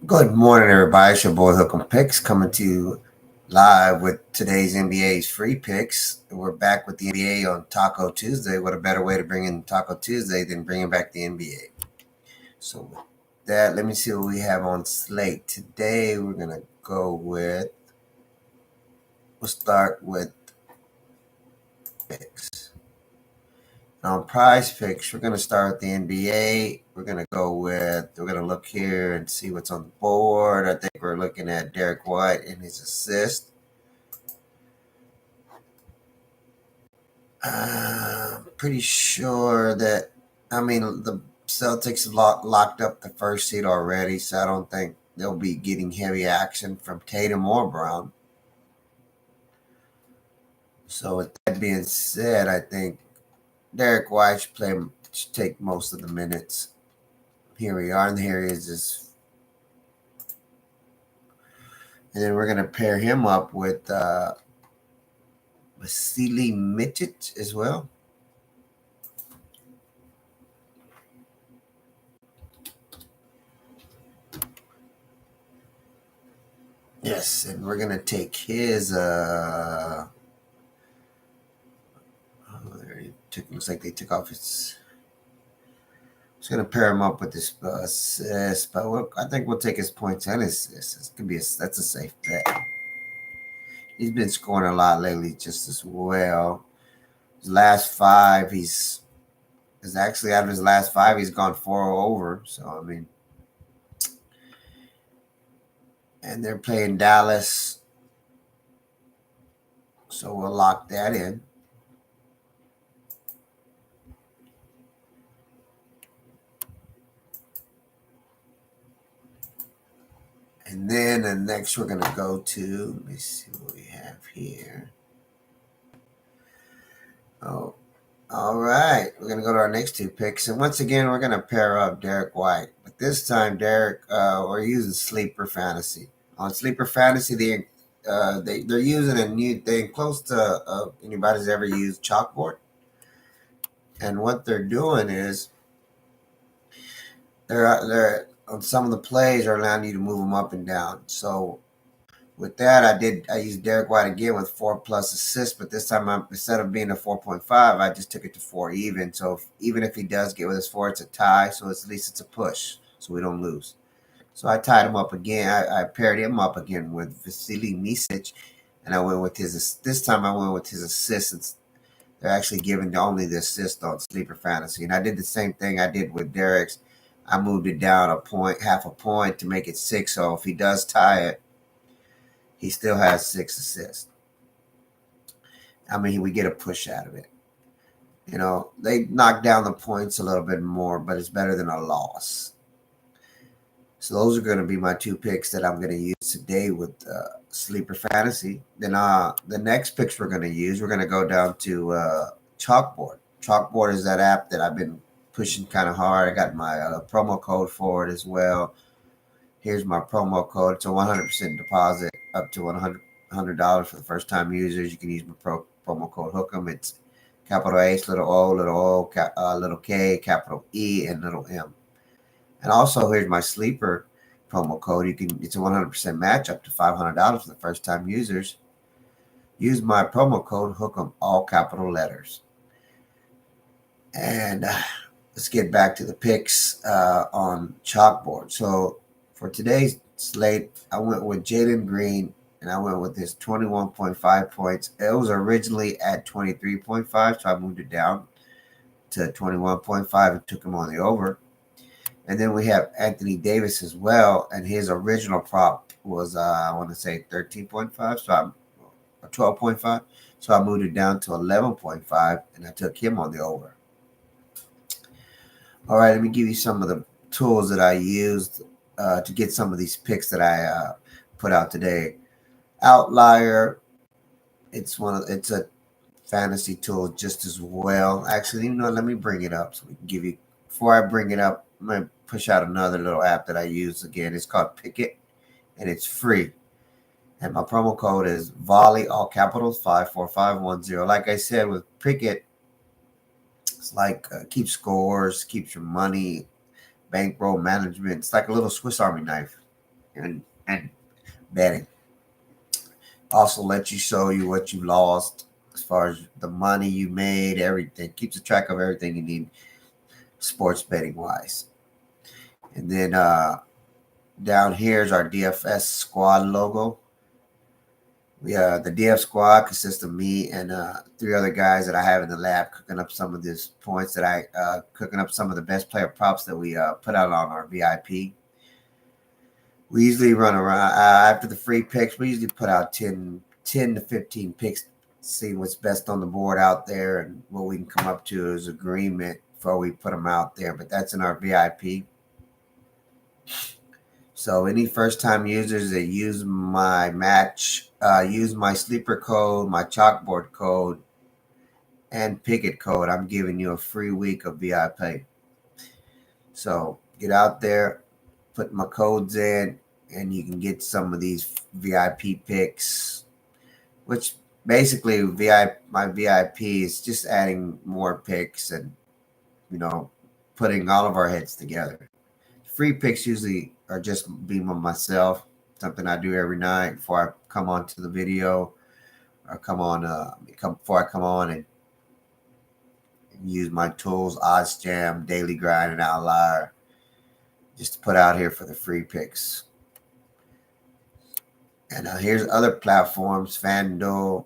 Good morning, everybody. It's your boy Hook 'em Picks coming to you live with today's NBA's free picks. We're back with the NBA on Taco Tuesday. What a better way to bring in Taco Tuesday than bringing back the NBA? So, with that, let me see what we have on slate. Today, we're going to we'll start with picks. On prize picks, we're going to start with the NBA. We're going to look here and see what's on the board. I think we're looking at Derek White and his assist. Pretty sure that, the Celtics locked up the first seed already, so I don't think they'll be getting heavy action from Tatum or Brown. So with that being said, I think Derek White should take most of the minutes. Here we are, and here he is. And then we're going to pair him up with Vasily Mitic as well. Yes, and we're going to take his looks like they took off his. Just gonna pair him up with this assist, but I think we'll take his points and his assists. That's a safe bet. He's been scoring a lot lately, just as well. His last five, is actually out of his last five, he's gone 4 over. So and they're playing Dallas, so we'll lock that in. And then next we're going to go to, let me see what we have here. Oh, all right. We're going to go to our next two picks. And once again, we're going to pair up Derek White. But this time, we're using Sleeper Fantasy. On Sleeper Fantasy, they're using a new thing close to anybody's ever used Chalkboard. And what they're doing is they're on some of the plays are allowing you to move them up and down. So with that, I used Derek White again with 4+ assists, but this time instead of being a 4.5, I just took it to 4 even. So even if he does get with his 4, it's a tie. So at least it's a push, so we don't lose. So I tied him up again. I paired him up again with Vasily Misic, and I went with his. This time I went with his assists. They're actually giving only the assist on Sleeper Fantasy, and I did the same thing I did with Derek's. I moved it down a point, half a point to make it 6. So if he does tie it, he still has 6 assists. We get a push out of it. They knock down the points a little bit more, but it's better than a loss. So those are going to be my two picks that I'm going to use today with Sleeper Fantasy. Then the next picks we're going to go down to Chalkboard. Chalkboard is that app that I've been pushing kind of hard. I got my promo code for it as well. Here's my promo code. It's a 100% deposit up to $100 for the first time users. You can use my promo code HOOK'em. It's capital H, little O, little K, capital E, and little M. And also here's my sleeper promo code. It's a 100% match up to $500 for the first time users. Use my promo code HOOK'em, all capital letters. And let's get back to the picks on Chalkboard. So for today's slate, I went with Jalen Green, and I went with his 21.5 points. It was originally at 23.5, so I moved it down to 21.5 and took him on the over. And then we have Anthony Davis as well, and his original prop was, I want to say 13.5, so I'm 12.5. So I moved it down to 11.5, and I took him on the over. All right, let me give you some of the tools that I used to get some of these picks that I put out today. Outlier, it's a fantasy tool just as well. Actually, let me bring it up so we can give you. Before I bring it up, I'm gonna push out another little app that I use again. It's called PIKKIT, and it's free. And my promo code is Volley, all capitals, 54510. Like I said, with PIKKIT, it's like keeps scores, keeps your money, bankroll management. It's like a little Swiss Army knife. and betting. Also let you show you what you lost as far as the money you made, everything. Keeps a track of everything you need sports betting wise. And then down here is our DFS squad logo. The DF squad consists of me and three other guys that I have in the lab cooking up some of these points that cooking up some of the best player props that we put out on our VIP. We usually run around after the free picks. We usually put out 10 to 15 picks, see what's best on the board out there and what we can come up to as agreement before we put them out there. But that's in our VIP. So any first-time users that use my use my sleeper code, my chalkboard code, and PIKKIT code, I'm giving you a free week of VIP. So get out there, put my codes in, and you can get some of these VIP picks, which basically my VIP is just adding more picks and, putting all of our heads together. Free picks usually are just being on myself, something I do every night before I come on to the video or before I come on and use my tools, Odds Jam, Daily Grind, and Outlier, just to put out here for the free picks. And here's other platforms, FanDuel.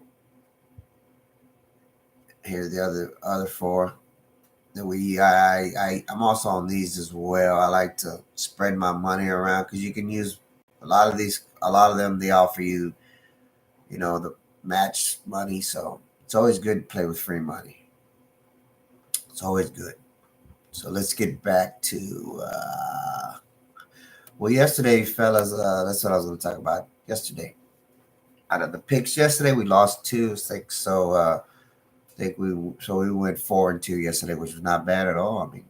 Here's the other four that I'm also on these as well. I like to spread my money around because you can use a lot of them. They offer you, the match money. So it's always good to play with free money. It's always good. So let's get back to, yesterday, fellas, that's what I was going to talk about yesterday. Out of the picks yesterday, we lost 2-6. So, we went 4-2 yesterday, which was not bad at all. I mean,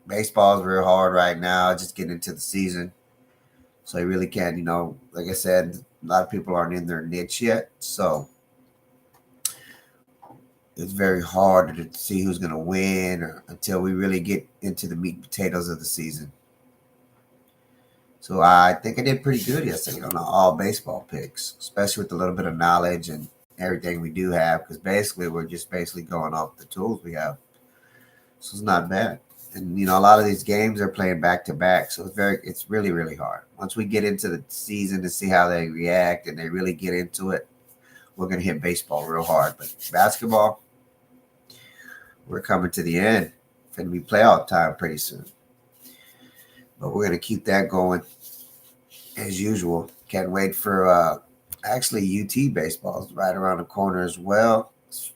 baseball is real hard right now, just getting into the season. So you really can't, like I said, a lot of people aren't in their niche yet. So it's very hard to see who's going to win until we really get into the meat and potatoes of the season. So I think I did pretty good yesterday on all baseball picks, especially with a little bit of knowledge and everything we do have, because we're just going off the tools we have. So it's not bad. And a lot of these games are playing back to back, so it's really, really hard. Once we get into the season to see how they react and they really get into it, we're going to hit baseball real hard. But basketball, we're coming to the end. It's going to be playoff time pretty soon. But we're going to keep that going as usual. Can't wait for actually UT baseball is right around the corner as well. It's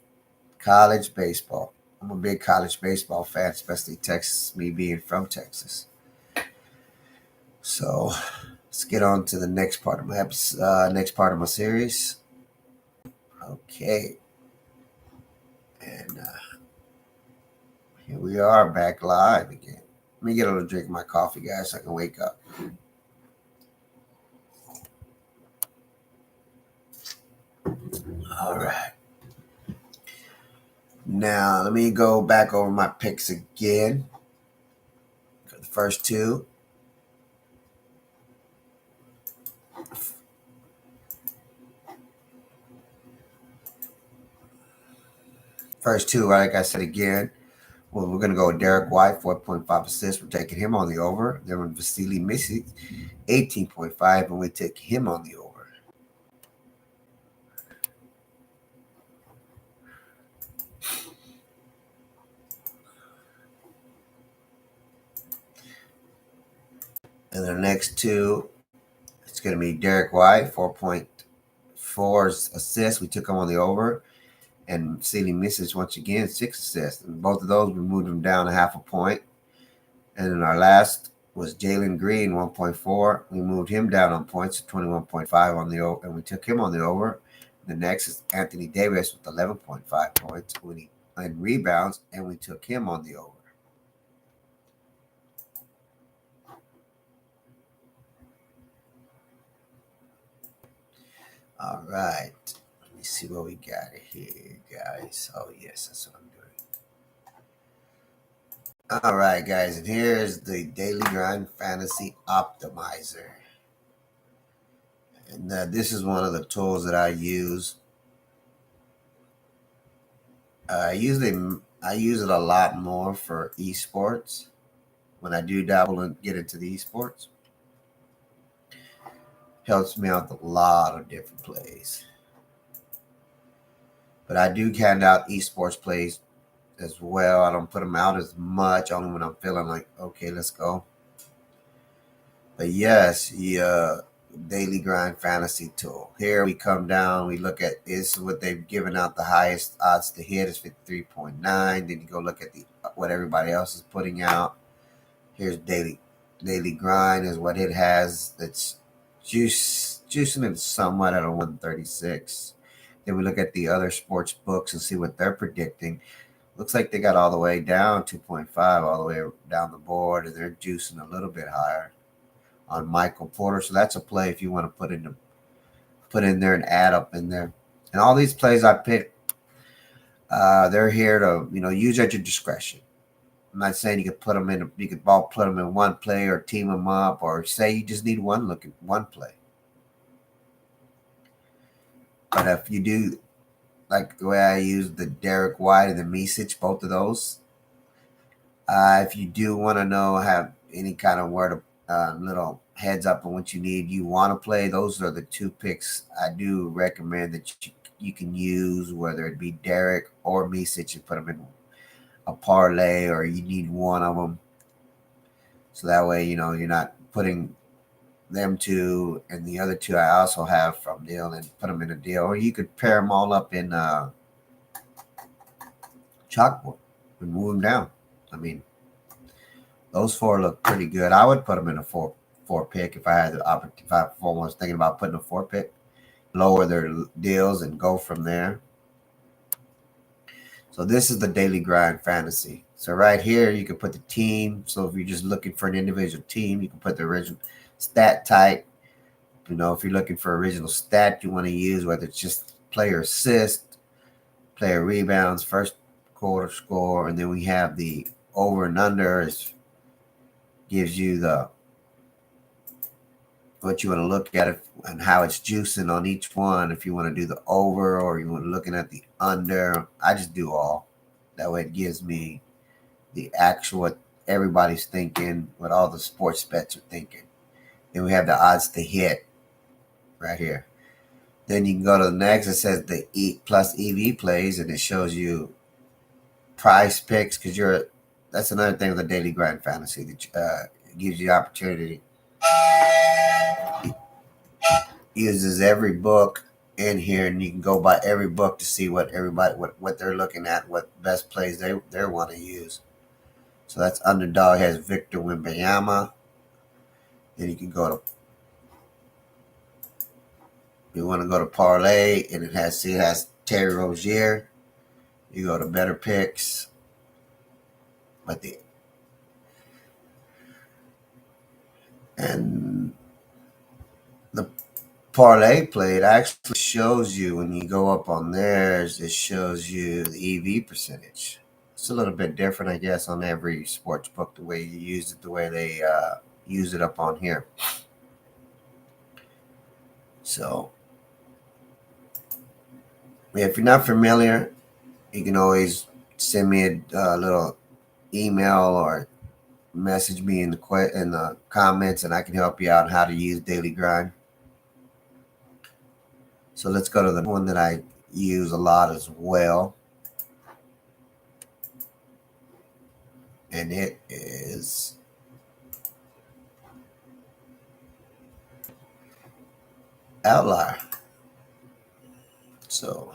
college baseball. I'm a big college baseball fan, especially Texas, me being from Texas. So let's get on to the next part of my series. Okay. And here we are back live again. Let me get a little drink of my coffee, guys, so I can wake up. All right. Now, let me go back over my picks again. For the first two. First two, like I said again, well, we're going to go with Derek White, 4.5 assists. We're taking him on the over. Then with Vasily Misic, 18.5, and we take him on the over. And the next two, it's going to be Derek White, 4.4 assists. We took him on the over. And Vasily Misic, once again, 6 assists. And both of those, we moved him down a half a point. And then our last was Jalen Green, 1.4. We moved him down on points to 21.5 on the over, and we took him on the over. The next is Anthony Davis with 11.5 points and rebounds, and we took him on the over. All right. Let me see what we got here, guys. Oh, yes, that's what I'm doing. All right, guys, and here's the Daily Grind Fantasy Optimizer. And this is one of the tools that I use. I use it a lot more for esports. When I do dabble and get into the esports, helps me out with a lot of different plays. But I do hand out esports plays as well. I don't put them out as much, only when I'm feeling like, okay, let's go. But yes, the daily grind fantasy tool. Here we come down, we look at this is what they've given out the highest odds to hit is 53.9. Then you go look at the what everybody else is putting out. Here's daily grind is what it has that's juicing it somewhat at a 136. Then we look at the other sports books and see what they're predicting. Looks like they got all the way down 2.5 all the way down the board, and they're juicing a little bit higher on Michael Porter. So that's a play if you want to put in there and add up in there. And all these plays I picked, they're here to use at your discretion. I'm not saying you could put them in. You could all put them in one play or team them up, or say you just need one play. But if you do, like the way I use the Derek White and the Misic, both of those, if you do want to have any kind of word of little heads up on what you want to play, those are the two picks I do recommend that you can use, whether it be Derek or Misic, and put them in a parlay, or you need one of them. So that way, you're not putting them two and the other two I also have from deal and put them in a deal. Or you could pair them all up in Chalkboard and move them down. I mean, those four look pretty good. I would put them in a four pick if I had the opportunity. If I was thinking about putting a 4 pick, lower their deals and go from there. So this is the daily grind fantasy. So right here, you can put the team. So if you're just looking for an individual team, you can put the original stat type. If you're looking for original stat you want to use, whether it's just player assist, player rebounds, first quarter score, and then we have the over and under gives you what you want to look at and how it's juicing on each one. If you want to do the over or you want to looking at the under, I just do all. That way it gives me the actual what everybody's thinking, what all the sports bets are thinking. Then we have the odds to hit right here. Then you can go to the next. It says the E plus EV plays, and it shows you price picks because that's another thing with the daily grind fantasy that gives you the opportunity. Uses every book in here, and you can go by every book to see what everybody what they're looking at, what best plays they want to use. So that's underdog has Victor Wembanyama. Then you can go to you want to go to parlay, and it has Terry Rozier. You go to better picks, but the parlay play, it actually shows you when you go up on theirs, it shows you the EV percentage. It's a little bit different, I guess, on every sports book, the way you use it, the way they use it up on here. So, if you're not familiar, you can always send me a little email or message me in the comments, and I can help you out on how to use Daily Grind. So let's go to the one that I use a lot as well. And it is Outlier. So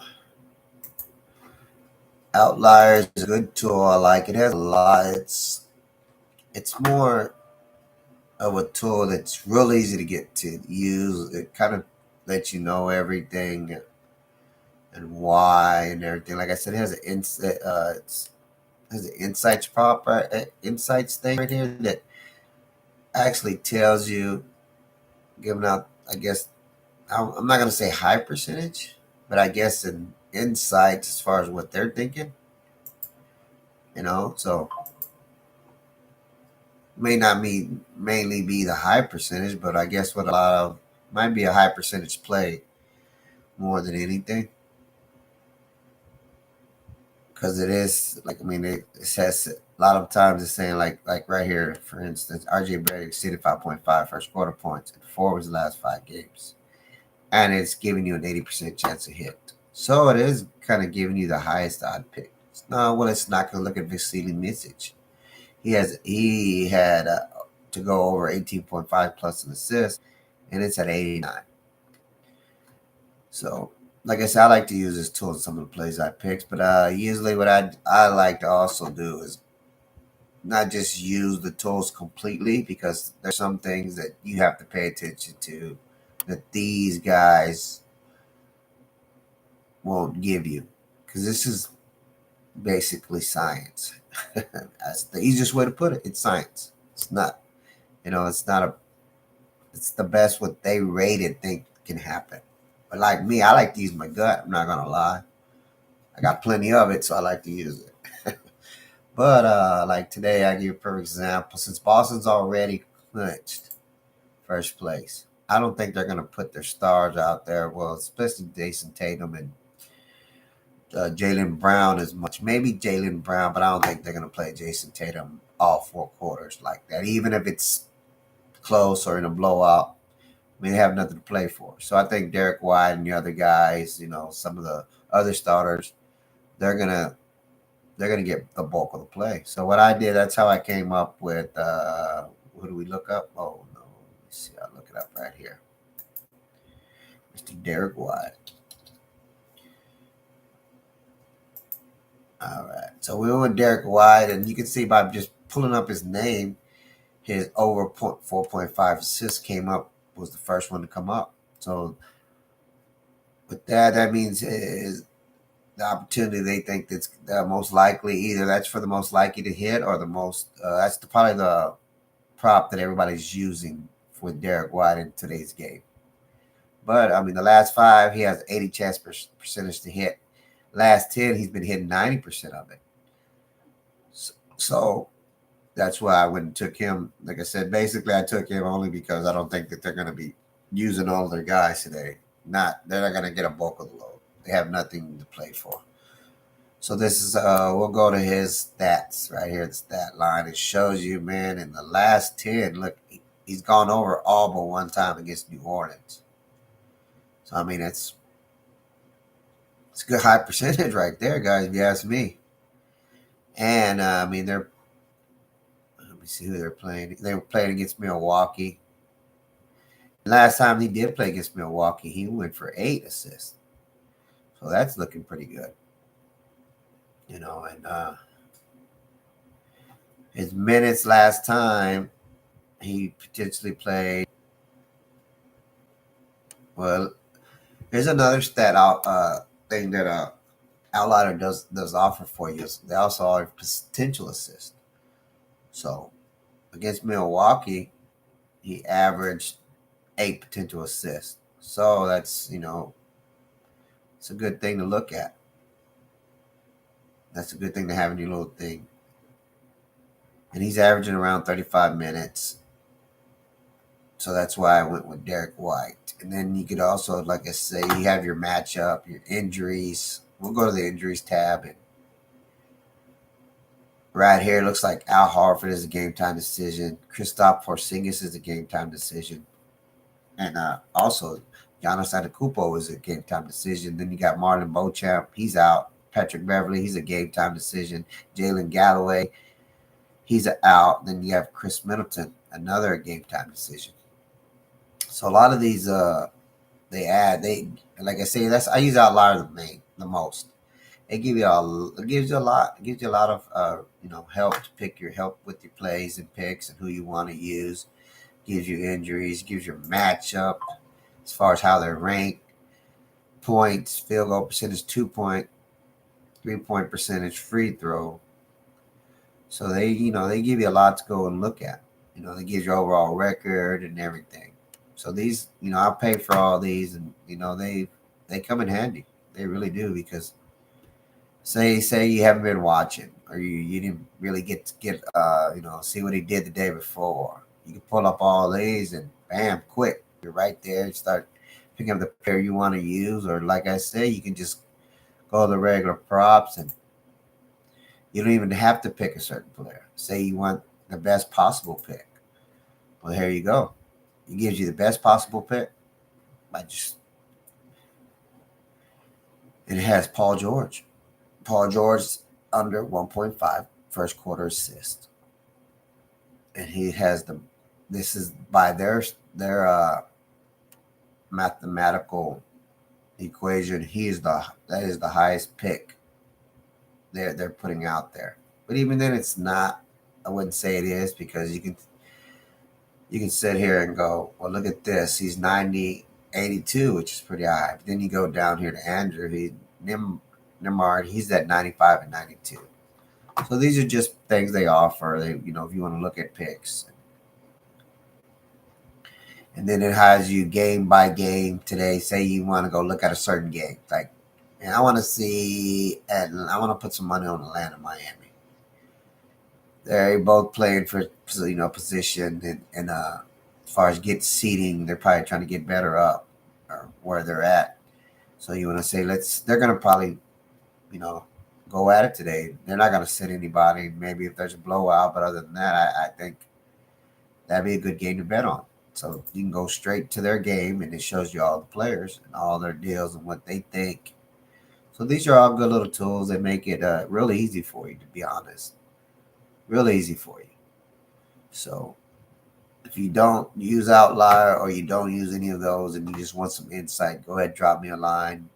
Outlier is a good tool. I like it. It has a lot. It's more of a tool that's real easy to get to use. It kind of lets you know everything and why and everything. Like I said, it has an insights thing right here that actually tells you, giving out, I guess, I'm not going to say high percentage, but I guess in insights as far as what they're thinking, so may not mainly be the high percentage, but I guess what a lot of Might be a high percentage play more than anything. Because it is like, I mean, it says a lot of times it's saying like right here, for instance, RJ Barrett exceeded 5.5 first quarter points and 4 was the last 5 games, and it's giving you an 80% chance to hit. So it is kind of giving you the highest odd pick. No, well, it's not going to look at Vasily Misic. He had to go over 18.5 plus an assist, and it's at 89. So, like I said, I like to use this tool in some of the plays I picked, but usually what I like to also do is not just use the tools completely, because there's some things that you have to pay attention to that these guys won't give you, because this is basically science. That's the easiest way to put it. It's science. It's not, it's not a, it's the best what they rated think can happen. But like me, I like to use my gut. I'm not gonna lie. I got plenty of it, so I like to use it. But like today, I give you a perfect example. Since Boston's already clinched first place, I don't think they're gonna put their stars out there. Well, especially Jason Tatum and Jaylen Brown as much. Maybe Jaylen Brown, but I don't think they're gonna play Jason Tatum all 4 quarters like that. Even if it's close or in a blowout, I mean, they have nothing to play for. So I think Derek White and the other guys, some of the other starters, they're gonna get the bulk of the play. So what I did, that's how I came up with. Who do we look up? Oh no, let me see. I'll look it up right here. Mr. Derek White. All right. So we went with Derek White, and you can see by just pulling up his name, his over 4.5 assists came up, was the first one to come up. So with that, that means is the opportunity they think that's the most likely, either that's for the most likely to hit or the most that's probably the prop that everybody's using for Derek White in today's game. But I mean, the last 5 he has 80 chance percentage to hit. Last 10 he's been hitting 90% of it. So that's why I went and took him. Like I said, basically I took him only because I don't think that they're going to be using all their guys today. They're not going to get a bulk of the load. They have nothing to play for. So this is we'll go to his stats right here. The stat line, it shows you, man, in the last 10, look, he's gone over all but one time against New Orleans. So I mean, it's a good high percentage right there, guys, if you ask me. And I mean, let me see who they're playing. They were playing against Milwaukee. Last time he did play against Milwaukee, he went for 8 assists. So that's looking pretty good. And his minutes last time he potentially played. Well, here's another stat out thing that Outlier does offer for you. They also offer potential assist. So against Milwaukee, he averaged 8 potential assists. So that's it's a good thing to look at. That's a good thing to have in your little thing. And he's averaging around 35 minutes. So that's why I went with Derek White. And then you could also, like I say, you have your matchup, your injuries. We'll go to the injuries tab. And right here, it looks like Al Horford is a game time decision. Kristaps Porzingis is a game time decision. And also, Giannis Antetokounmpo is a game time decision. Then you got Marlon Beauchamp. He's out. Patrick Beverly, he's a game time decision. Jalen Galloway, he's out. Then you have Chris Middleton, another game time decision. So a lot of these, they like I say, I use Outlier the most. It gives you a lot. It gives you a lot of help to pick your help with your plays and picks and who you want to use. Gives you injuries. Gives your matchup as far as how they're ranked. Points, field goal percentage, 2-point, 3-point percentage, free throw. So they give you a lot to go and look at. They give your overall record and everything. So these, I pay for all these, and they come in handy. They really do, because say you haven't been watching, or you didn't really get see what he did the day before. You can pull up all these and bam, quick, You're right there. You start picking up the pair you want to use, or like I say, you can just go to the regular props, and you don't even have to pick a certain player. Say you want the best possible pick. Well, here you go. It gives you the best possible pick. I just and it has Paul George. Paul George under 1.5 first quarter assist, and he has the. This is by their mathematical equation. That is the highest pick they're putting out there. But even then, it's not. I wouldn't say it is, because you can sit here and go, well, look at this. He's 90, 82, which is pretty high. But then you go down here to Andrew. Nimard. He's at 95 and 92. So these are just things they offer. If you want to look at picks. And then it has you game by game today. Say you want to go look at a certain game. Like, and I want to see, and I want to put some money on Atlanta, Miami. They're both playing for position, and as far as get seating, they're probably trying to get better up or where they're at. So you want to say they're going to probably go at it today. They're not going to sit anybody. Maybe if there's a blowout, but other than that, I think that'd be a good game to bet on. So you can go straight to their game, and it shows you all the players and all their deals and what they think. So these are all good little tools that make it really easy for you, to be honest. Real easy for you. So if you don't use Outlier, or you don't use any of those, and you just want some insight, go ahead, drop me a line,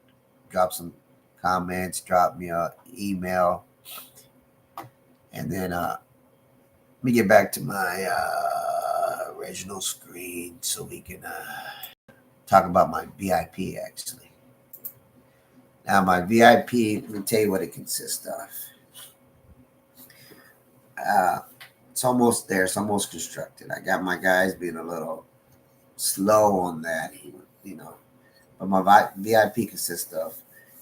drop some comments, drop me an email. And then let me get back to my original screen so we can talk about my VIP, actually. Now, my VIP, let me tell you what it consists of. It's almost there. It's almost constructed. I got my guys being a little slow on that, But my VIP consists of,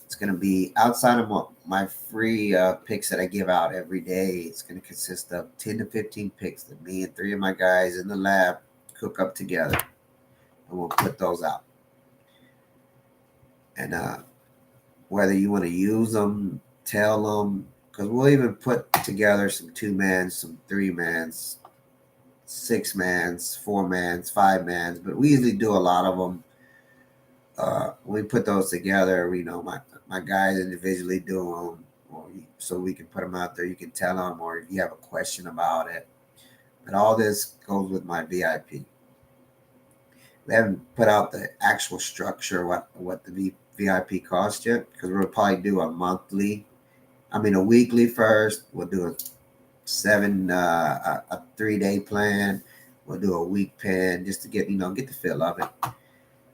it's going to be outside of my free picks that I give out every day. It's going to consist of 10 to 15 picks that me and 3 of my guys in the lab cook up together, and we'll put those out. And whether you want to use them, tell them, because we'll even put together some 2-mans, some 3-mans, 6-mans, 4-mans, 5-mans, but we usually do a lot of them. We put those together. My guys individually do them, so we can put them out there. You can tell them, or if you have a question about it. But all this goes with my VIP. We haven't put out the actual structure, what the VIP costs yet, because we'll probably do a weekly first. We'll do a 3-day plan. We'll do a week plan just to get the feel of it.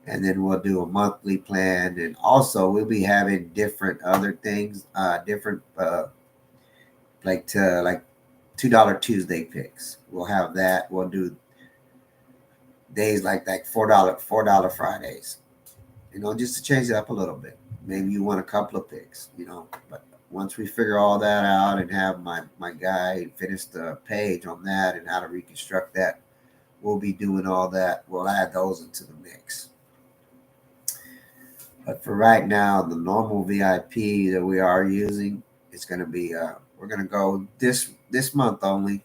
And then we'll do a monthly plan. And also we'll be having different other things, like $2 Tuesday picks. We'll have that. We'll do days like $4 Fridays, just to change it up a little bit. Maybe you want a couple of picks, but once we figure all that out and have my guy finish the page on that and how to reconstruct that, we'll be doing all that. We'll add those into the mix. But for right now, the normal VIP that we are using, it's going to be, we're going to go this month only,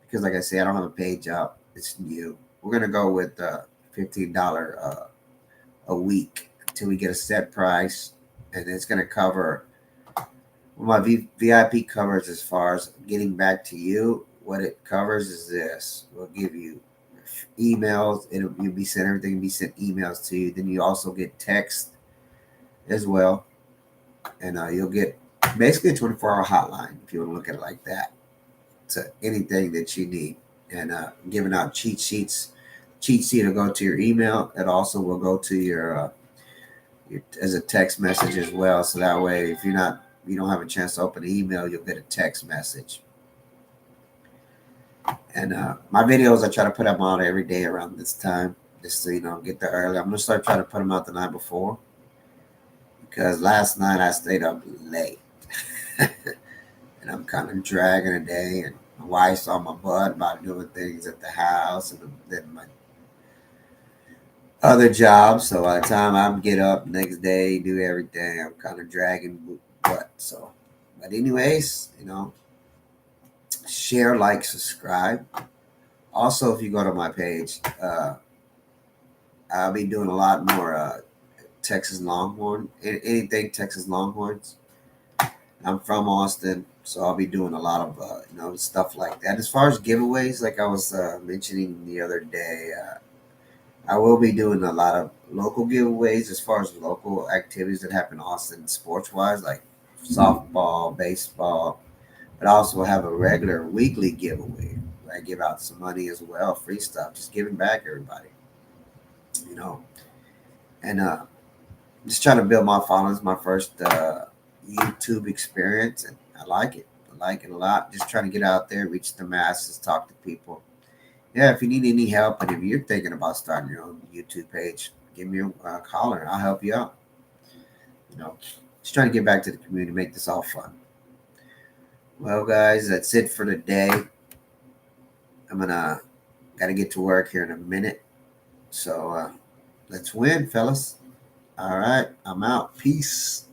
because like I said, I don't have a page up. It's new. We're going to go with $15 a week until we get a set price. And it's going to cover what my VIP covers as far as getting back to you. What it covers is this. We'll give you emails. Everything will be sent emails to you. Then you also get text as well. And you'll get basically a 24-hour hotline, if you want to look at it like that, to anything that you need. And giving out cheat sheets. Cheat sheet will go to your email. It also will go to your as a text message as well. So that way, if you don't have a chance to open the email, you'll get a text message. And my videos, I try to put them out every day around this time, just to get there early. I'm gonna start trying to put them out the night before, because last night I stayed up late, and I'm kind of dragging a day. And my wife's on my butt about doing things at the house, and then other jobs. So by the time I get up next day, do everything, I'm kind of dragging butt. So, but anyways, share, like, subscribe. Also, if you go to my page, I'll be doing a lot more Texas Longhorn, anything Texas Longhorns. I'm from Austin, so I'll be doing a lot of stuff like that. As far as giveaways, like I was mentioning the other day, I will be doing a lot of local giveaways as far as local activities that happen in Austin sports wise, like softball, baseball. But I also have a regular weekly giveaway where I give out some money as well, free stuff, just giving back everybody, you know. And just trying to build my followings, my first YouTube experience, and I like it. I like it a lot. Just trying to get out there, reach the masses, talk to people. Yeah, if you need any help, and if you're thinking about starting your own YouTube page, give me a call and I'll help you out. You know, just trying to get back to the community, make this all fun. Well, guys, that's it for today. I'm gonna gotta get to work here in a minute. So let's win, fellas. All right, I'm out. Peace.